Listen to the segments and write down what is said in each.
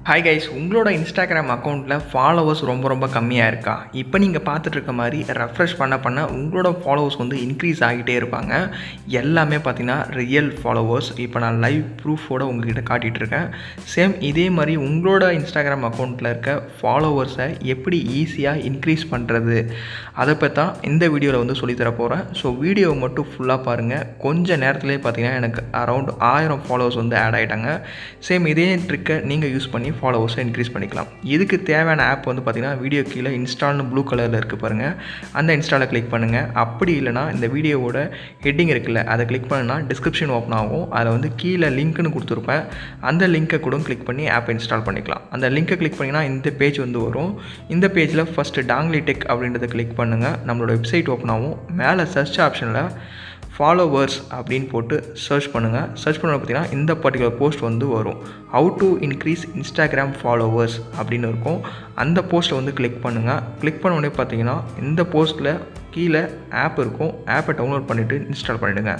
Hi guys, உங்களோட Instagram அக்கௌண்ட்டில் followers ரொம்ப கம்மியாக இருக்கா? இப்போ நீங்கள் பார்த்துட்ருக்க மாதிரி ரெஃப்ரெஷ் பண்ண உங்களோட ஃபாலோவர்ஸ் வந்து இன்க்ரீஸ் ஆகிட்டே இருப்பாங்க. எல்லாமே பார்த்தீங்கன்னா ரியல் ஃபாலோவர்ஸ். இப்போ நான் லைவ் ப்ரூஃபோடு உங்கள்கிட்ட காட்டிகிட்ருக்கேன். சேம் இதே மாதிரி உங்களோட இன்ஸ்டாகிராம் அக்கௌண்ட்டில் இருக்க ஃபாலோவர்ஸை எப்படி ஈஸியாக இன்க்ரீஸ் பண்ணுறது, அதை பற்றி தான் இந்த வீடியோவில் வந்து சொல்லித்தர போகிறேன். ஸோ வீடியோவை மட்டும் ஃபுல்லாக பாருங்கள். கொஞ்சம் நேரத்துலேயே பார்த்தீங்கன்னா எனக்கு அரௌண்ட் 1000 ஃபாலோவர்ஸ் வந்து ஆட் ஆகிட்டாங்க. சேம் இதே ட்ரிக்கை நீங்கள் யூஸ் பண்ணி ஃபாலோவர்ஸை இன்க்ரீஸ் பண்ணிக்கலாம். இதுக்கு தேவையான ஆப் வந்து பார்த்திங்கன்னா வீடியோ கீழே இன்ஸ்டால்னு ப்ளூ கலரில் இருக்குது பாருங்கள். அந்த இன்ஸ்டாலை கிளிக் பண்ணுங்கள். அப்படி இல்லைனா இந்த வீடியோவோட ஹெட்டிங் இருக்குல்ல, அதை கிளிக் பண்ணுன்னா டிஸ்கிரிப்ஷன் ஓப்பன் ஆகும். அதில் வந்து கீழே லிங்க்னு கொடுத்துருப்பேன். அந்த லிங்க்கை கூட கிளிக் பண்ணி ஆப்பை இன்ஸ்டால் பண்ணிக்கலாம். அந்த லிங்க்கை கிளிக் பண்ணிங்கன்னா இந்த பேஜ் வந்து வரும். இந்த பேஜில் ஃபஸ்ட்டு டாங்லி டெக் அப்படின்றத கிளிக் பண்ணுங்கள். நம்மளோட வெப்சைட் ஓப்பன் ஆகும். மேலே சர்ச் ஆப்ஷனில் ஃபாலோவர்ஸ் அப்படின்னு போட்டு சர்ச் பண்ணுங்கள். சர்ச் பண்ண பார்த்தீங்கன்னா இந்த பர்டிகுலர் போஸ்ட் வந்து வரும். How to increase Instagram followers அப்படின்னு இருக்கும். அந்த போஸ்ட்டை வந்து கிளிக் பண்ணுங்கள். கிளிக் பண்ண உடனே பார்த்தீங்கன்னா இந்த போஸ்ட்டில் கீழே ஆப் இருக்கும். ஆப்பை டவுன்லோட் பண்ணிவிட்டு இன்ஸ்டால் பண்ணிவிடுங்க.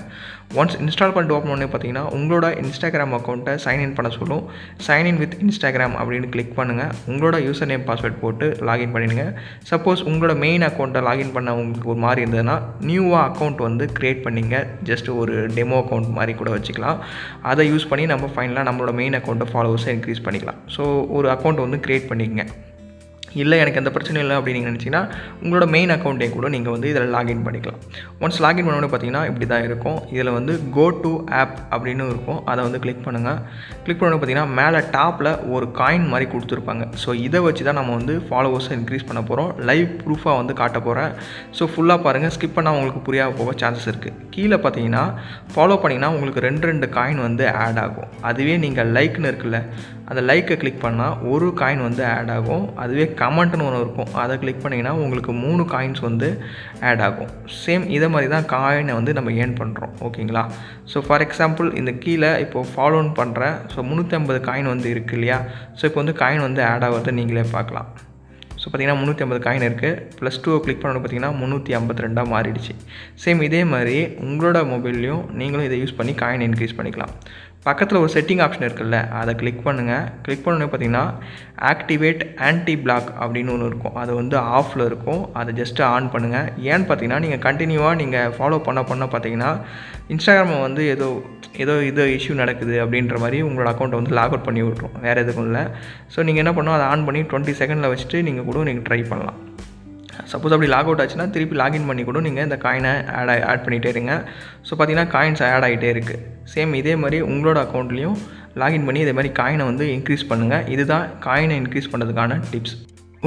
ஒன்ஸ் இன்ஸ்டால் பண்ணிட்டு ஓப்பன் பண்ணி பார்த்தீங்கன்னா உங்களோட இன்ஸ்டாகிராம் அக்கௌண்ட்டை சைன்இன் பண்ண சொல்லும். சைன்இன் வித் இன்ஸ்டாகிராம் அப்படின்னு கிளிக் பண்ணுங்கள். உங்களோட யூசர் நேம் பாஸ்வேர்ட் போட்டு லாகின் பண்ணிடுங்க. சப்போஸ் உங்களோட மெயின் அக்கௌண்ட்டை லாகின் பண்ண உங்களுக்கு ஒரு மாதிரி இருந்ததுன்னா நியூவாக அக்கௌண்ட் வந்து க்ரியேட் பண்ணிங்க. ஜஸ்ட் ஒரு டெமோ அக்கௌண்ட் மாதிரி கூட வச்சுக்கலாம். அதை யூஸ் பண்ணி நம்ம ஃபைனலாக நம்மளோட மெயின் அக்கௌண்ட்டை ஃபாலோவர்ஸை இன்க்ரீஸ் பண்ணிக்கலாம். ஸோ ஒரு அக்கௌண்ட் வந்து க்ரியேட் பண்ணிக்கங்க. இல்லை எனக்கு எந்த பிரச்சனையும் இல்லை அப்படின்னு நீங்கள் நினச்சிங்கன்னா உங்களோட மெயின் அக்கௌண்ட்டே கூட நீங்கள் வந்து இதில் லாகின் பண்ணிக்கலாம். ஒன்ஸ் லாகின் பண்ணோடனே பார்த்தீங்கன்னா இப்படி தான் இருக்கும். இதில் வந்து கோ டு ஆப் அப்படின்னு இருக்கும். அதை வந்து கிளிக் பண்ணுங்கள். கிளிக் பண்ணோடனே பார்த்தீங்கன்னா மேலே டாப்பில் ஒரு காயின் மாதிரி கொடுத்துருப்பாங்க. ஸோ இதை வச்சு தான் நம்ம வந்து ஃபாலோவர்ஸை இன்க்ரீஸ் பண்ண போகிறோம். லைவ் ப்ரூஃபாக வந்து காட்ட போகிறேன். ஸோ ஃபுல்லாக பாருங்கள். ஸ்கிப் பண்ணால் உங்களுக்கு புரியாத போக சான்சஸ் இருக்குது. கீழே பார்த்தீங்கன்னா ஃபாலோ பண்ணிங்கன்னா உங்களுக்கு 2 காயின் வந்து ஆட் ஆகும். அதுவே நீங்கள் லைக்னு இருக்குல்ல, அந்த லைக்கை கிளிக் பண்ணால் ஒரு காயின் வந்து ஆட் ஆகும். அதுவே கமெண்ட்னு ஒன்று இருக்கும். அதை கிளிக் பண்ணிங்கன்னா உங்களுக்கு 3 காயின்ஸ் வந்து ஆட் ஆகும். சேம் இதை மாதிரி தான் காயினை வந்து நம்ம ஏர்ன் பண்ணுறோம். ஓகேங்களா? ஸோ ஃபார் எக்ஸாம்பிள் இந்த கீழே இப்போது ஃபாலோன்னு பண்ணுறேன். ஸோ 350 காயின் வந்து இருக்குது இல்லையா? ஸோ இப்போ வந்து காயின் வந்து ஆட் ஆகிறத நீங்களே பார்க்கலாம். ஸோ பார்த்திங்கன்னா 350 காயின் இருக்குது. +2 கிளிக் பண்ணணும் பார்த்தீங்கன்னா 352 மாறிடுச்சு. சேம் இதே மாதிரி உங்களோட மொபைல்லையும் நீங்களும் இதை யூஸ் பண்ணி காயின் இன்க்ரீஸ் பண்ணிக்கலாம். பக்கத்தில் ஒரு செட்டிங் ஆப்ஷன் இருக்குல்ல, அதை கிளிக் பண்ணுங்கள். கிளிக் பண்ணோன்னே பார்த்தீங்கன்னா ஆக்டிவேட் ஆன்டி பிளாக் அப்படின்னு ஒன்று இருக்கும். அது வந்து ஆஃபில் இருக்கும். அதை ஜஸ்ட்டு ஆன் பண்ணுங்கள். ஏன்னு பார்த்தீங்கன்னா நீங்கள் கண்டினியூவாக நீங்கள் ஃபாலோ பண்ண பார்த்தீங்கன்னா இன்ஸ்டாகிராம் வந்து ஏதோ இஷ்யூ நடக்குது அப்படின்ற மாதிரி உங்களோட அக்கௌண்ட்டை வந்து லாக் அவுட் பண்ணி விட்ரும். வேறு எதுக்கும் இல்லை. ஸோ நீங்கள் என்ன பண்ணணும், அதை ஆன் பண்ணி 20 செகண்டில் வச்சுட்டு நீங்கள் கூட நீங்கள் ட்ரை பண்ணலாம். சப்போஸ் அப்படி லாக் அவுட் ஆச்சுன்னா திருப்பி லாகின் பண்ணி கூட நீங்கள் இந்த காயினை ஆட் பண்ணிகிட்டே இருங்க. ஸோ பார்த்தீங்கன்னா காயின்ஸ் ஆட் ஆகிட்டே இருக்குது. சேம் இதே மாதிரி உங்களோட அக்கௌண்ட்லேயும் லாகின் பண்ணி இதே மாதிரி காயினை வந்து இன்க்ரீஸ் பண்ணுங்கள். இதுதான் காயினை இன்க்ரீஸ் பண்ணுறதுக்கான டிப்ஸ்.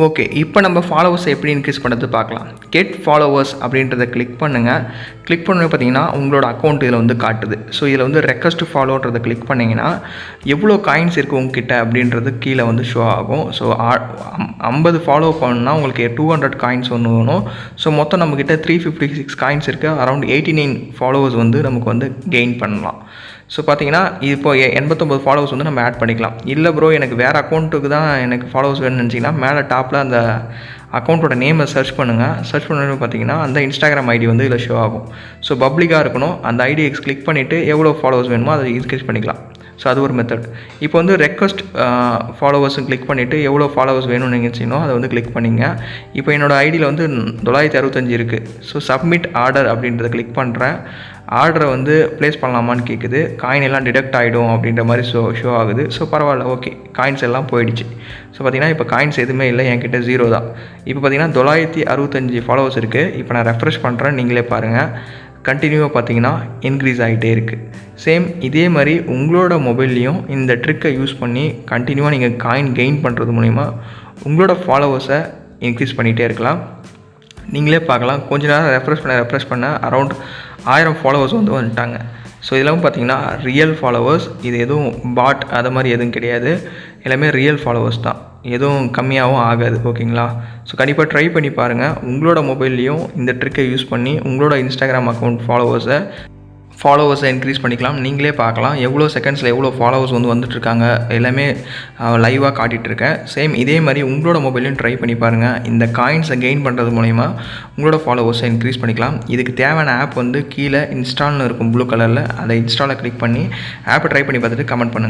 ஓகே, இப்போ நம்ம ஃபாலோவர்ஸை எப்படி இன்க்ரீஸ் பண்ணுறது பார்க்கலாம். கெட் ஃபாலோவர்ஸ் அப்படின்றத கிளிக் பண்ணுங்கள். கிளிக் பண்ணி பார்த்தீங்கன்னா உங்களோட அக்கௌண்ட் இதில் வந்து காட்டுது. ஸோ இதில் வந்து ரெக்வஸ்ட் ஃபாலோன்றதை கிளிக் பண்ணிங்கன்னா எவ்வளோ காயின்ஸ் இருக்குது உங்ககிட்ட அப்படின்றது கீழே வந்து ஷோ ஆகும். ஸோ 50 ஃபாலோ பண்ணால் உங்களுக்கு 200 காயின்ஸ் ஒன்று வேணும். ஸோ மொத்தம் நம்மக்கிட்ட 356 காயின்ஸ் இருக்குது. அரௌண்ட் 89 ஃபாலோவர்ஸ் வந்து நமக்கு வந்து கெயின் பண்ணலாம். ஸோ பார்த்தீங்கன்னா இப்போ 89 ஃபாலோவர்ஸ் வந்து நம்ம ஆட் பண்ணிக்கலாம். இல்லை ப்ரோ எனக்கு வேறு அக்கௌண்ட்டுக்கு தான் எனக்கு ஃபாலோவர்ஸ் வேணும்னு நினச்சிங்கன்னா மேலே டாப்பில் அந்த அக்கௌண்ட்டோட நேமை சர்ச் பண்ணுங்கள். சர்ச் பண்ணணும் பார்த்தீங்கன்னா அந்த இன்ஸ்டாகிராம் ஐடி வந்து இதில் ஷோ ஆகும். ஸோ பப்ளிக்காக இருக்கணும். அந்த ஐடியை கிளிக் பண்ணிவிட்டு எவ்வளோ ஃபாலோவர்ஸ் வேணுமோ அதை இன்க்ரீஸ் பண்ணிக்கலாம். ஸோ அது ஒரு மெத்தட். இப்போ வந்து ரெக்வஸ்ட் ஃபாலோவர்ஸும் கிளிக் பண்ணிவிட்டு எவ்வளோ ஃபாலோவர்ஸ் வேணும்னு நினச்சினோ அதை வந்து கிளிக் பண்ணிங்க. இப்போ என்னோடய ஐடியில் வந்து 965 இருக்குது. ஸோ சப்மிட் ஆர்டர் அப்படின்றத கிளிக் பண்ணுறேன். ஆர்டரை வந்து ப்ளேஸ் பண்ணலாமான்னு கேட்குது. காயின் எல்லாம் டிடெக்ட் ஆகிடும் அப்படின்ற மாதிரி ஷோ ஆகுது. ஸோ பரவாயில்ல, ஓகே, காயின்ஸ் எல்லாம் போயிடுச்சு. ஸோ பார்த்திங்கன்னா இப்போ காயின்ஸ் எதுவுமே இல்லை, என்கிட்ட 0 தான். இப்போ பார்த்திங்கன்னா 965 ஃபாலோவர்ஸ் இருக்குது. இப்போ நான் ரெஃப்ரெஷ் பண்ணுறேன், நீங்களே பாருங்கள். கண்டினியூவாக பார்த்தீங்கன்னா இன்க்ரீஸ் ஆகிட்டே இருக்குது. சேம் இதே மாதிரி உங்களோட மொபைல்லையும் இந்த ட்ரிக்கை யூஸ் பண்ணி கண்டினியூவாக நீங்கள் காயின் கெயின் பண்ணுறது மூலிமா உங்களோட ஃபாலோவர்ஸை இன்க்ரீஸ் பண்ணிகிட்டே இருக்கலாம். நீங்களே பார்க்கலாம். கொஞ்ச நேரம் ரெஃப்ரெஷ் பண்ண அரௌண்ட் 1000 ஃபாலோவர்ஸ் வந்து வந்துட்டாங்க. ஸோ இதெல்லாம் பார்த்தீங்கன்னா ரியல் ஃபாலோவர்ஸ். இது எதுவும் பாட் அது மாதிரி எதுவும் கிடையாது. எல்லாமே ரியல் ஃபாலோவர்ஸ் தான். எதுவும் கம்மியாகவும் ஆகாது. ஓகேங்களா? ஸோ கண்டிப்பாக ட்ரை பண்ணி பாருங்கள். உங்களோட மொபைல்லையும் இந்த ட்ரிக்கை யூஸ் பண்ணி உங்களோட இன்ஸ்டாகிராம் அக்கௌண்ட் ஃபாலோவர்ஸை இன்க்ரீஸ் பண்ணிக்கலாம். நீங்களே பார்க்கலாம் எவ்வளோ செகண்ட்ஸில் எவ்வளோ ஃபாலோவர்ஸ் வந்து வந்துட்டுருக்காங்க. எல்லாமே லைவாக காட்டிகிட்ருக்கேன். சேம் இதே மாதிரி உங்களோட மொபைலையும் ட்ரை பண்ணி பாருங்கள். இந்த காயின்ஸை கெயின் பண்ணுறது மூலிமா உங்களோட ஃபாலோவர்ஸை இன்க்ரீஸ் பண்ணிக்கலாம். இதுக்கு தேவையான ஆப் வந்து கீழே இன்ஸ்டால்னு இருக்கும் ப்ளூ கலரில். அதை இன்ஸ்டாலை கிளிக் பண்ணி ஆப்பை ட்ரை பண்ணி பார்த்துட்டு கமெண்ட் பண்ணுங்கள்.